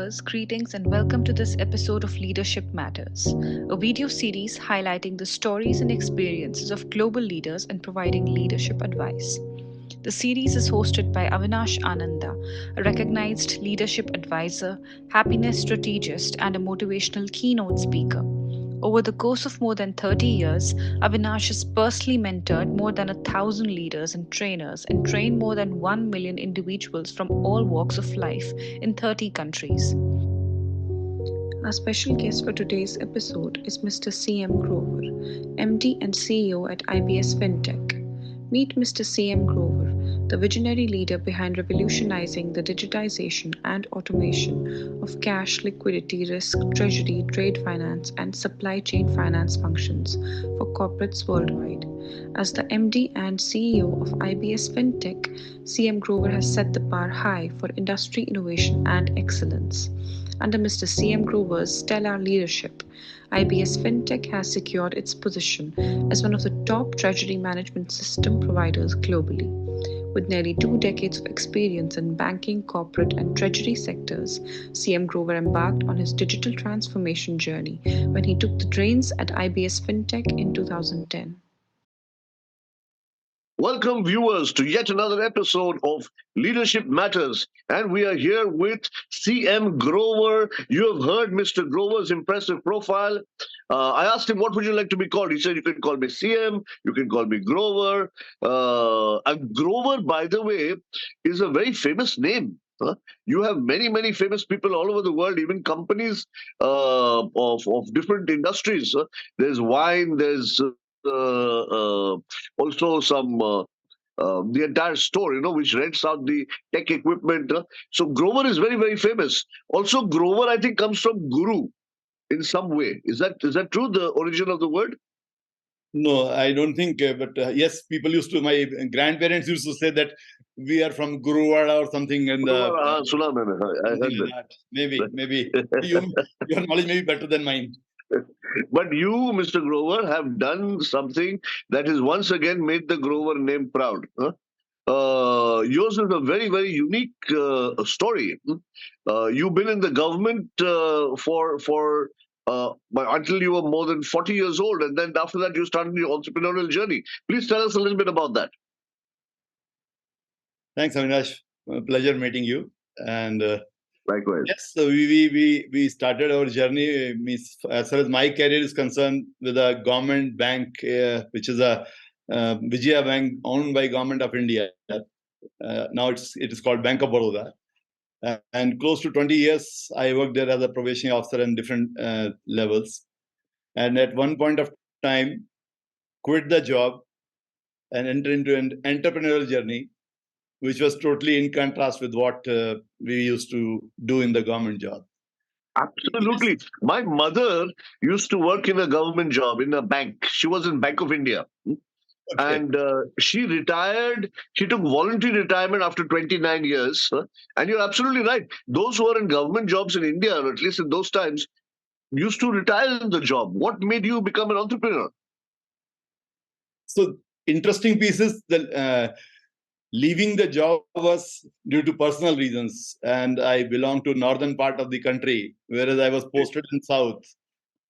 viewers, greetings and welcome to this episode of Leadership Matters, a video series highlighting the stories and experiences of global leaders and providing leadership advice. The series is hosted by Avinash Ananda, a recognized leadership advisor, happiness strategist, and a motivational keynote speaker. Over the course of more than 30 years, Avinash has personally mentored more than 1,000 leaders and trainers and trained more than 1 million individuals from all walks of life in 30 countries. Our special guest for today's episode is Mr. C.M. Grover, MD and CEO at IBSFINtech. Meet Mr. C.M. Grover, the visionary leader behind revolutionizing the digitization and automation of cash, liquidity, risk, treasury, trade finance, and supply chain finance functions for corporates worldwide. As the MD and CEO of IBSFINtech, C.M. Grover has set the bar high for industry innovation and excellence. Under Mr. C.M. Grover's stellar leadership, IBSFINtech has secured its position as one of the top treasury management system providers globally. With nearly 2 decades of experience in banking, corporate, and treasury sectors, C.M. Grover embarked on his digital transformation journey when he took the reins at IBSFINtech in 2010. Welcome, viewers, to yet another episode of Leadership Matters. And we are here with C.M. Grover. You have heard Mr. Grover's impressive profile. I asked him, what would you like to be called? He said, you can call me CM, you can call me Grover. And Grover, by the way, is a very famous name. You have many, many famous people all over the world, even companies of different industries. There's wine, there's also some the entire store, which rents out the tech equipment. So Grover is very, very famous. Also, Grover, I think, comes from guru in some way. Is that true? The origin of the word? No, I don't think. But yes, people my grandparents used to say that we are from Guruvada or something. And I heard that. Maybe your knowledge may be better than mine. But you, Mr. Grover, have done something that has once again made the Grover name proud. Yours is a very, very unique story. You've been in the government until you were more than 40 years old, and then after that you started your entrepreneurial journey. Please tell us a little bit about that. Thanks, Avinash. Pleasure meeting you. And likewise. Yes, so we started our journey, as far as my career is concerned, with a government bank, which is a Vijaya Bank owned by Government of India. Now it is called Bank of Baroda. And close to 20 years, I worked there as a probation officer in different levels. And at one point of time, quit the job and enter into an entrepreneurial journey, which was totally in contrast with what we used to do in the government job. Absolutely. Yes. My mother used to work in a government job in a bank. She was in Bank of India. Okay. And she retired. She took voluntary retirement after 29 years. And you're absolutely right. Those who are in government jobs in India, or at least in those times, used to retire in the job. What made you become an entrepreneur? So, interesting pieces. Leaving the job was due to personal reasons, and I belong to northern part of the country, whereas I was posted in south.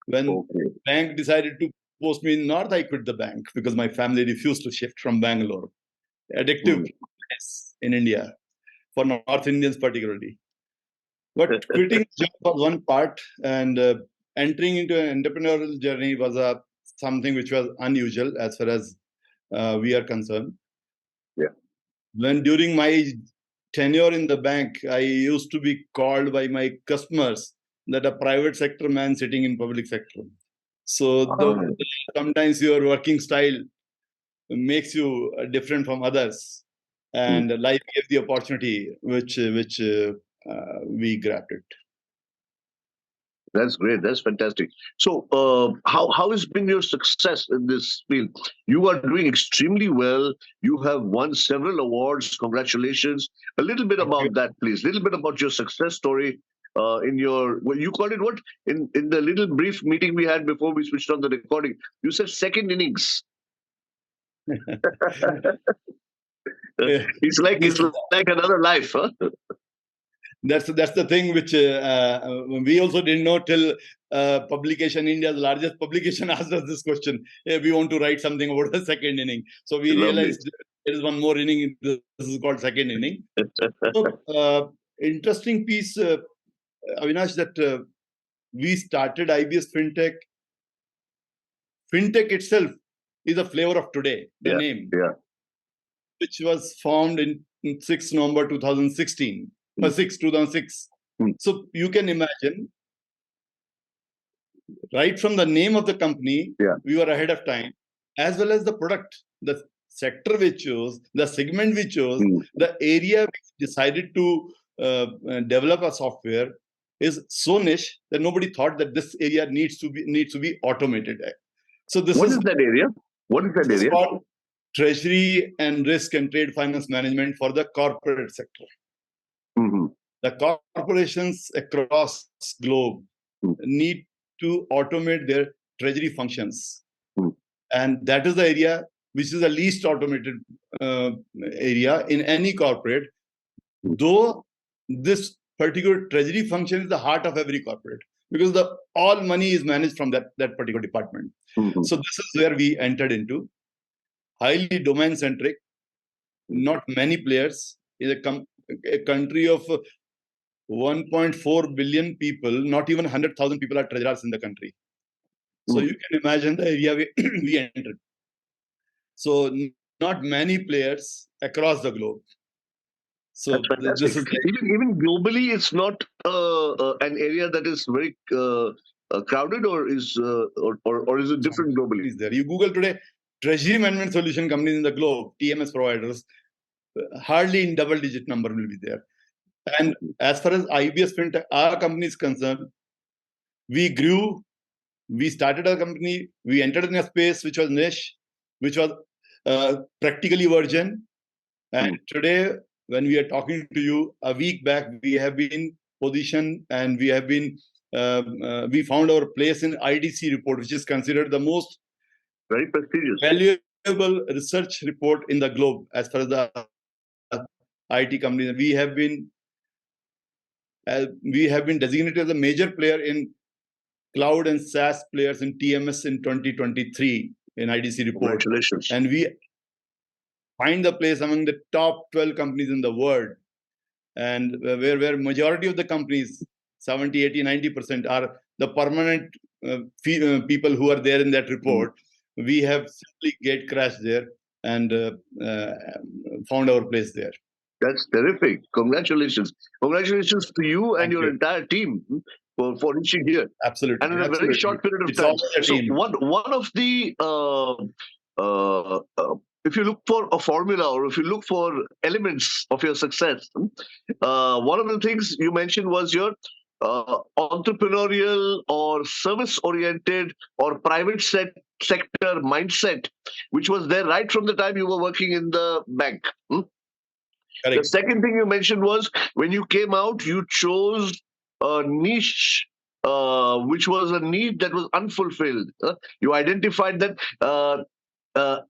When the bank decided to post me in north, I quit the bank because my family refused to shift from Bangalore. Addictive place in India, for North Indians particularly. But quitting the job was one part, and entering into an entrepreneurial journey was something which was unusual as far as we are concerned. Yeah. When during my tenure in the bank, I used to be called by my customers that a private sector man sitting in public sector. So sometimes your working style makes you different from others, and life gave the opportunity which we grabbed it. That's great. That's fantastic. So, how has been your success in this field? You are doing extremely well. You have won several awards. Congratulations. A little bit about that, please. A little bit about your success story in your, well, you called it what? In the little brief meeting we had before we switched on the recording, you said second innings. It's like another life, huh? That's the thing which we also didn't know till publication, India's largest publication, asked us this question. Hey, we want to write something about the second inning. So we realized there is one more inning. This is called second inning. So, interesting piece, Avinash, that we started IBS FinTech. FinTech itself is a flavor of today, the name, which was formed in 6 November 2016, 2006. So you can imagine, right from the name of the company, we were ahead of time, as well as the product, the sector we chose, the segment we chose, the area we decided to develop a software is so niche that nobody thought that this area needs to be automated. So what is that area? What is that area? Called treasury and risk and trade finance management for the corporate sector. The corporations across globe need to automate their treasury functions. And that is the area which is the least automated area in any corporate, though this particular treasury function is the heart of every corporate, because all money is managed from that particular department. So this is where we entered into. Highly domain-centric, not many players. In a country of 1.4 billion people, not even 100,000 people are treasurers in the country. So you can imagine the area we entered. So not many players across the globe. So this is even globally, it's not an area that is very crowded, or is it different globally? Is there? You Google today, treasury management solution companies in the globe, TMS providers, hardly in double-digit number will be there. And as far as IBS FinTech, our company is concerned, we grew. We started a company. We entered in a space which was niche, which was practically virgin. And today, when we are talking to you, a week back, we have been positioned and we have been, we found our place in IDC report, which is considered the most very prestigious, valuable research report in the globe as far as the IT companies. We have been designated as a major player in cloud and SaaS players in TMS in 2023 in IDC report. Congratulations. And we find the place among the top 12 companies in the world, and where majority of the companies, 70, 80, 90% are the permanent people who are there in that report. We have simply gate crashed there and found our place there. That's terrific. Congratulations. Congratulations to you and your entire team for reaching here. Absolutely. And in a very short period of time. So one of the if you look for a formula, or if you look for elements of your success, one of the things you mentioned was your entrepreneurial or service-oriented or private sector mindset, which was there right from the time you were working in the bank. The second thing you mentioned was when you came out, you chose a niche, which was a need that was unfulfilled. You identified that,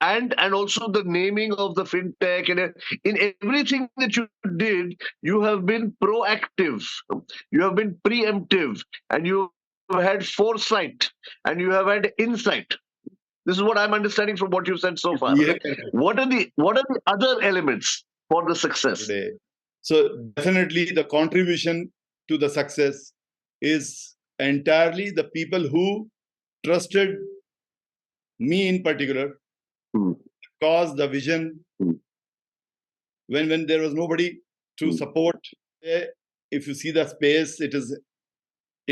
and also the naming of the fintech, and in everything that you did, you have been proactive, you have been preemptive, and you have had foresight, and you have had insight. This is what I'm understanding from what you said so far. What are the other elements for the success today? So definitely the contribution to the success is entirely the people who trusted me in particular, cause the vision when there was nobody to support. If you see the space, it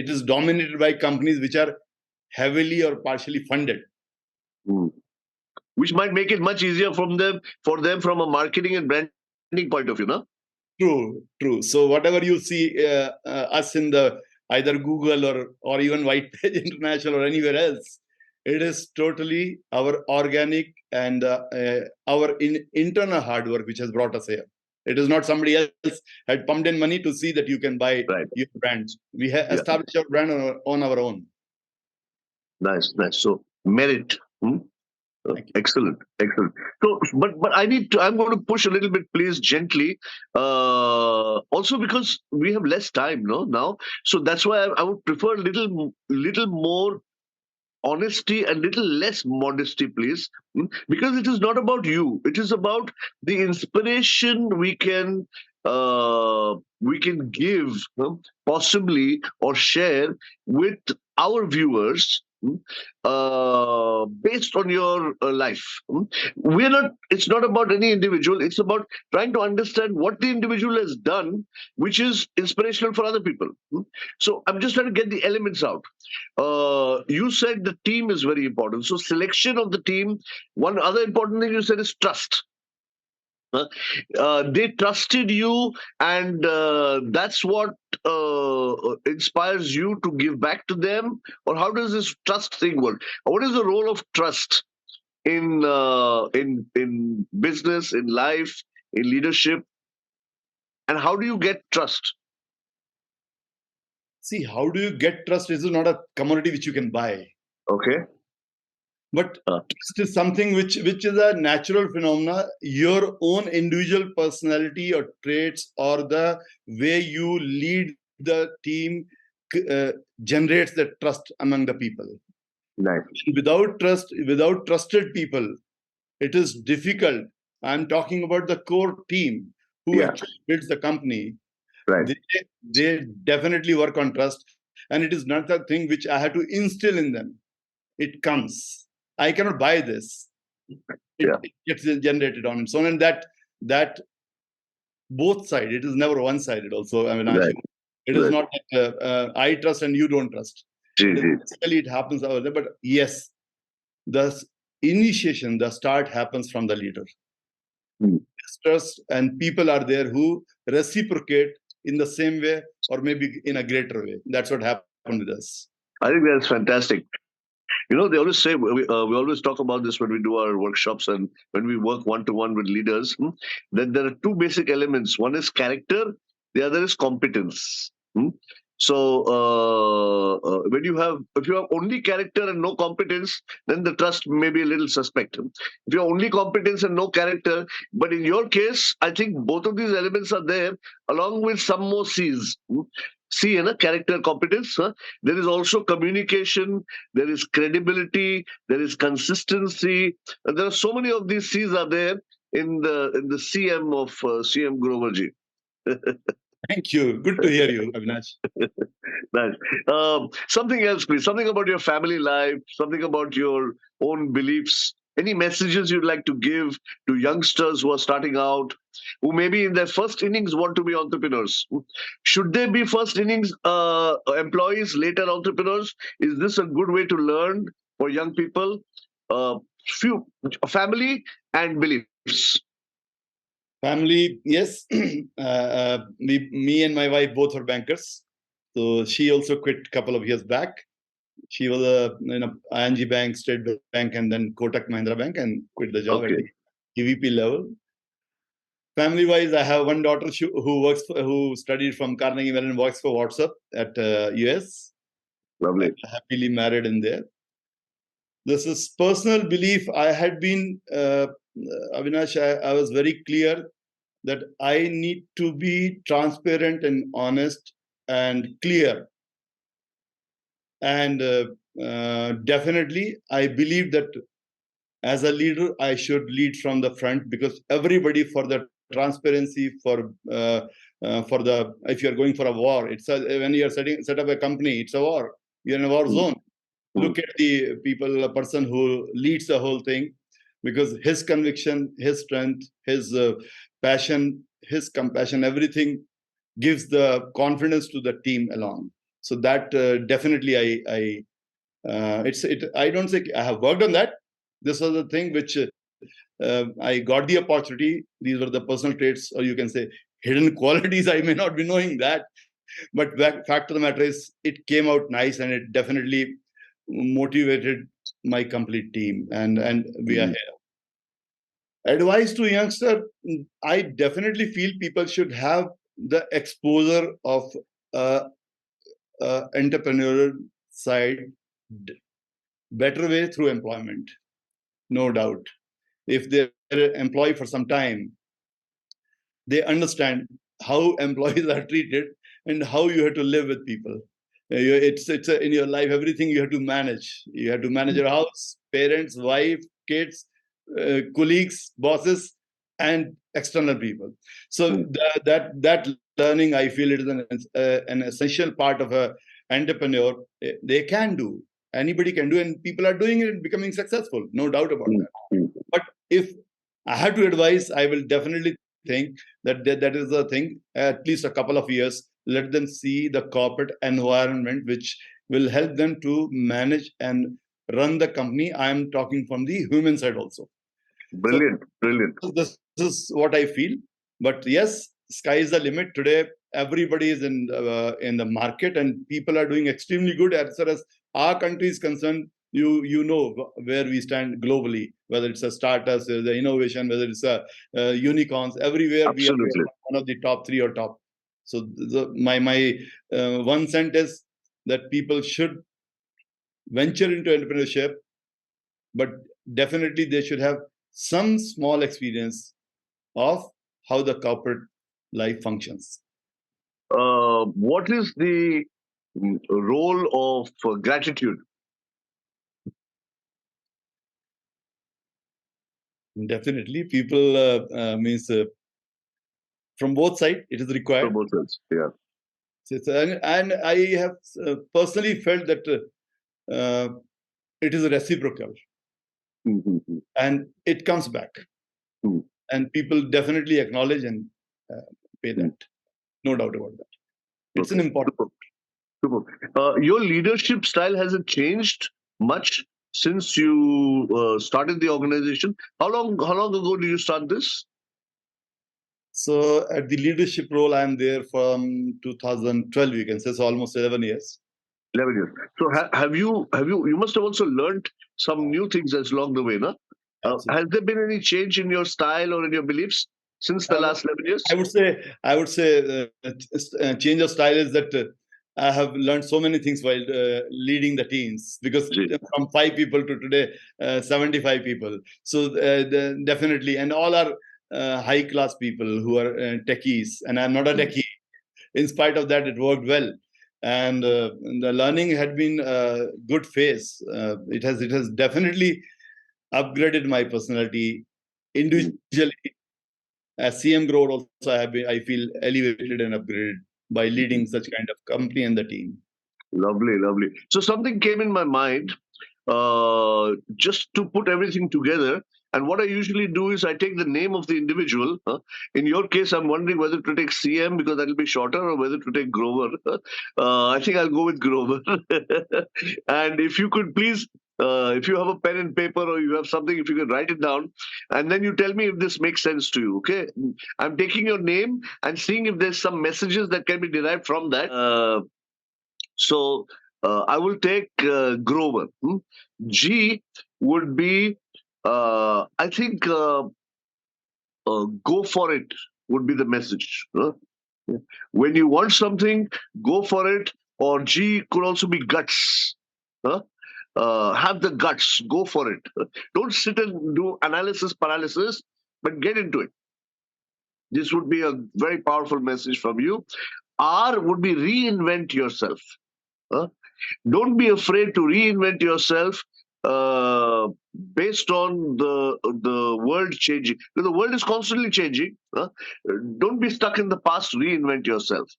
is dominated by companies which are heavily or partially funded. Which might make it much easier for them from a marketing and branding point of view, no? True. So whatever you see us in the either Google or even White Page International or anywhere else, it is totally our organic and our internal hard work which has brought us here. It is not somebody else had pumped in money to see that you can buy your brands. We have established our brand on our own. Nice. So merit. Excellent, excellent. So, but I'm going to push a little bit, please, gently. Also, because we have less time, no, now. So that's why I would prefer little more honesty and little less modesty, please. Because it is not about you. It is about the inspiration we can give, possibly, or share with our viewers, based on your life. We're not. It's not about any individual. It's about trying to understand what the individual has done, which is inspirational for other people. So I'm just trying to get the elements out. You said the team is very important. So selection of the team. One other important thing you said is trust. They trusted you, and that's what inspires you to give back to them. Or how does this trust thing work? What is the role of trust in business, in life, in leadership, and how do you get trust? See, how do you get trust? This is not a commodity which you can buy. Okay. But trust is something which is a natural phenomena. Your own individual personality or traits or the way you lead the team generates the trust among the people. Nice. Without trust, without trusted people, it is difficult. I'm talking about the core team who actually builds the company. Right. They definitely work on trust, and it is not a thing which I have to instill in them. It comes. I cannot buy this. It gets generated on its own, and that both sides. It is never one-sided. Also, I mean, it is not like I trust and you don't trust. Basically, it happens over there. But yes, the initiation, the start happens from the leader. Trust, and people are there who reciprocate in the same way or maybe in a greater way. That's what happened with us. I think that's fantastic. You know, they always say, we always talk about this when we do our workshops and when we work one-to-one with leaders, that there are two basic elements. One is character, the other is competence. So if you have only character and no competence, then the trust may be a little suspect. If you have only competence and no character, but in your case, I think both of these elements are there, along with some more C's. C, character, competence. There is also communication. There is credibility. There is consistency. And there are so many of these C's are there in the CM of CM Groverji. Thank you. Good to hear you, Avinash. Nice. Something else, please. Something about your family life. Something about your own beliefs. Any messages you'd like to give to youngsters who are starting out, who maybe in their first innings want to be entrepreneurs? Should they be first innings employees, later entrepreneurs? Is this a good way to learn for young people? Family and beliefs. Family, yes. Me and my wife both are bankers. So she also quit a couple of years back. She was ING Bank, State Bank, and then Kotak Mahindra Bank, and quit the job at the EVP level. Family-wise, I have one daughter who studied from Carnegie Mellon and works for WhatsApp at US. Lovely. Happily married in there. This is personal belief. I had been, Avinash, I was very clear that I need to be transparent and honest and clear. And definitely, I believe that as a leader, I should lead from the front, because everybody, for the transparency, for the, if you're going for a war, when you're set up a company, it's a war. You're in a war zone. Look at the people, a person who leads the whole thing, because his conviction, his strength, his passion, his compassion, everything gives the confidence to the team along. So that definitely I don't say I have worked on that. This was the thing which I got the opportunity. These were the personal traits, or you can say hidden qualities. I may not be knowing that, but fact of the matter is, it came out nice, and it definitely motivated my complete team, and we are here. Advice to youngster, I definitely feel people should have the exposure of entrepreneurial side better way through employment. no doubt. If they're employed for some time, they understand how employees are treated and how you have to live with people. In your life, everything you have to manage. You have to manage your house, parents, wife, kids, colleagues, bosses, and external people. So that learning, I feel it is an essential part of a entrepreneur. They can do. Anybody can do, and people are doing it and becoming successful. No doubt about that. But if I had to advise, I will definitely think that is the thing. At least a couple of years, let them see the corporate environment, which will help them to manage and run the company. I am talking from the human side also. Brilliant, brilliant. This is what I feel. But yes, sky is the limit. Today, everybody is in the market, and people are doing extremely good as far as our country is concerned. You know where we stand globally, whether it's a startups, the innovation, whether it's a unicorns. Everywhere we are Absolutely. one of the top 3 or top. So my one cent is that people should venture into entrepreneurship, but definitely they should have some small experience of how the corporate life functions. What is the role of gratitude? Definitely, people means from both sides it is required. From both sides, yeah. And I have personally felt that it is reciprocal, and it comes back, and people definitely acknowledge and pay that. No doubt about that. It's an important. Super. Your leadership style, has it changed much since you started the organization? How long ago did you start this? So at the leadership role, I'm there from 2012. You can say so, almost 11 years. 11 years. So have you must have also learned some new things as along the way, no? Has there been any change in your style or in your beliefs since the last 11 years? I would say change of style is that I have learned so many things while leading the teams, because from 5 people to today 75 people. So definitely, and all are high class people who are techies, and I'm not a techie. In spite of that, it worked well, and the learning had been a good phase. It has definitely upgraded my personality individually. As CM Grower also, I feel elevated and upgraded by leading such kind of company and the team. Lovely, lovely. So something came in my mind, just to put everything together. And what I usually do is I take the name of the individual. In your case, I'm wondering whether to take CM because that'll be shorter, or whether to take Grover. I think I'll go with Grover. And if you could please, if you have a pen and paper or you have something, if you could write it down, and then you tell me if this makes sense to you. Okay, I'm taking your name and seeing if there's some messages that can be derived from that. So I will take Grover. G would be, I think, go for it would be the message. When you want something, go for it. Or G could also be guts. Have the guts, go for it. Don't sit and do analysis paralysis, but get into it. This would be a very powerful message from you. R would be reinvent yourself. Don't be afraid to reinvent yourself based on the world changing. Because the world is constantly changing. Don't be stuck in the past. Reinvent yourself.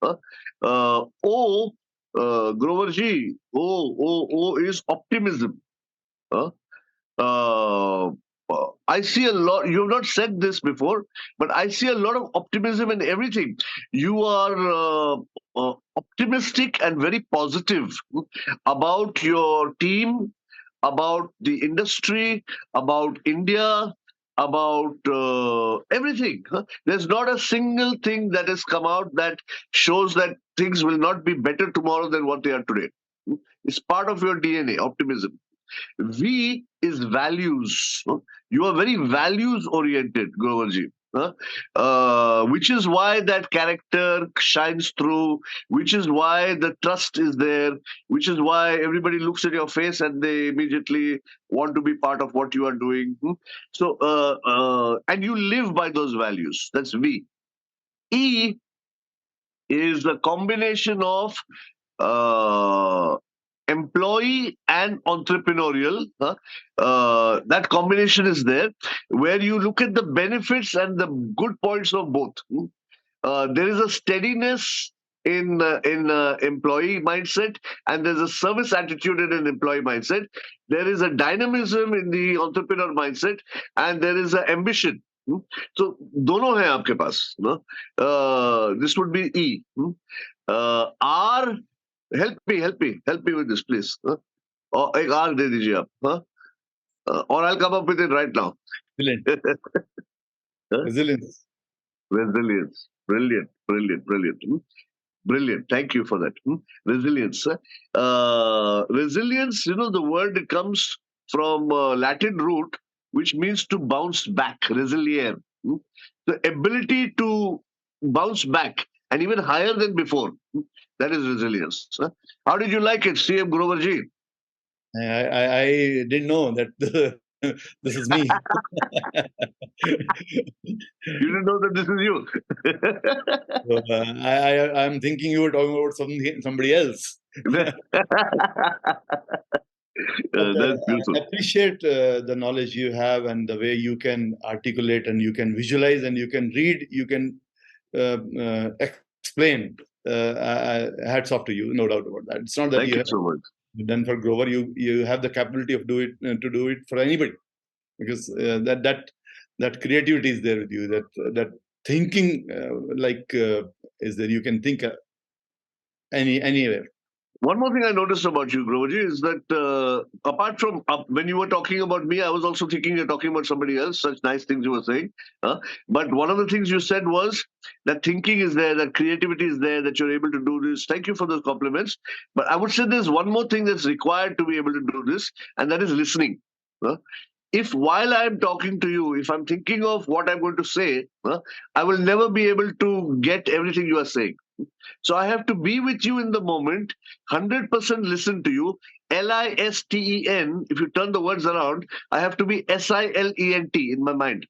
O, Grover Ji. O is optimism. I see a lot. You have not said this before, but I see a lot of optimism in everything. You are optimistic and very positive about your team, about the industry, about India, about everything. There's not a single thing that has come out that shows that things will not be better tomorrow than what they are today. It's part of your DNA, optimism. V is values. You are very values oriented, Groverji. which is why that character shines through, which is why the trust is there, which is why everybody looks at your face and they immediately want to be part of what you are doing. So, and you live by those values. That's V. E is a combination of uh, employee and entrepreneurial. That combination is there, where you look at the benefits and the good points of both. There is a steadiness in employee mindset, and there's a service attitude in an employee mindset. There is a dynamism in the entrepreneur mindset, and there is an ambition. So दोनों हैं आपके पास. This would be E. R, help me with this, please. और एक R दे दीजिए आप. Or I'll come up with it right now. Brilliant. Resilience. Resilience. Brilliant. Brilliant. Thank you for that. Resilience. Resilience, the word, it comes from Latin root, which means to bounce back. Resiliere. The ability to bounce back and even higher than before. That is resilience. How did you like it, CM Grover ji? I didn't know that this is me. You didn't know that this is you. So, I'm thinking you were talking about somebody else. That's beautiful. I appreciate the knowledge you have and the way you can articulate and you can visualize and you can read, you can explain. Hats off to you, no doubt about that. It's not that Thank you so much. Done for Grover. You have the capability of to do it for anybody, because that creativity is there with you. That thinking is there. You can think anywhere. One more thing I noticed about you, Groverji, is that apart from when you were talking about me, I was also thinking you're talking about somebody else. Such nice things you were saying. But one of the things you said was that thinking is there, that creativity is there, that you're able to do this. Thank you for those compliments. But I would say there's one more thing that's required to be able to do this, and that is listening. If while I'm talking to you, if I'm thinking of what I'm going to say, I will never be able to get everything you are saying. So I have to be with you in the moment, 100% listen to you. LISTEN, if you turn the words around, I have to be SILENT in my mind.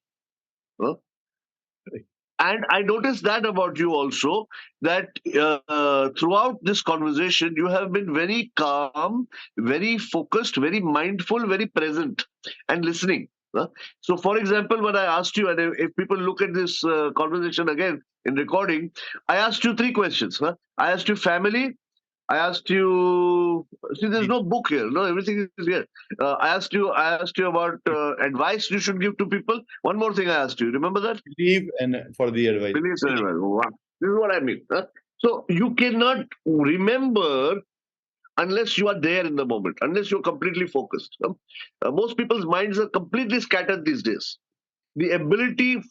And I noticed that about you also, that throughout this conversation, you have been very calm, very focused, very mindful, very present, and listening. So, for example, when I asked you, and if people look at this conversation again in recording, I asked you 3 questions. I asked you family. I asked you. See, there's no book here. No, everything is here. I asked you about advice you should give to people. One more thing I asked you. Remember that? Believe and for the advice. Believe and advice. Wow. This is what I mean. So you cannot remember unless you are there in the moment, unless you're completely focused. Most people's minds are completely scattered these days. The ability,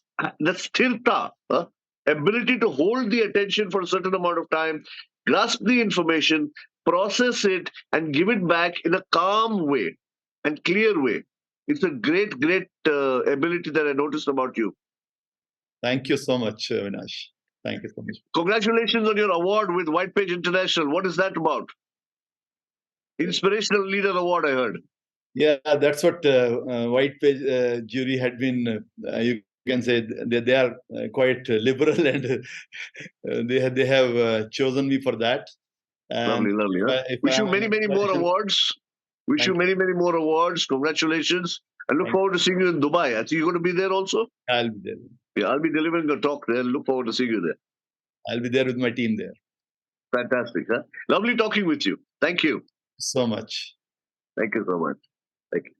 the sthirta, ability to hold the attention for a certain amount of time, grasp the information, process it, and give it back in a calm way and clear way. It's a great ability that I noticed about you. Thank you so much, Avinash. Thank you so much. Congratulations on your award with White Page International. What is that about? Inspirational Leader Award, I heard. Yeah, that's what White Page jury had been. You can say they are quite liberal, and they have chosen me for that. And lovely. Wish you many more awards. Wish you many more awards. Congratulations. I look forward to seeing you in Dubai. I think you're going to be there also. I'll be there. Yeah, I'll be delivering a talk there. Look forward to seeing you there. I'll be there with my team there. Fantastic. Lovely talking with you. Thank you so much. Thank you so much. Thank you.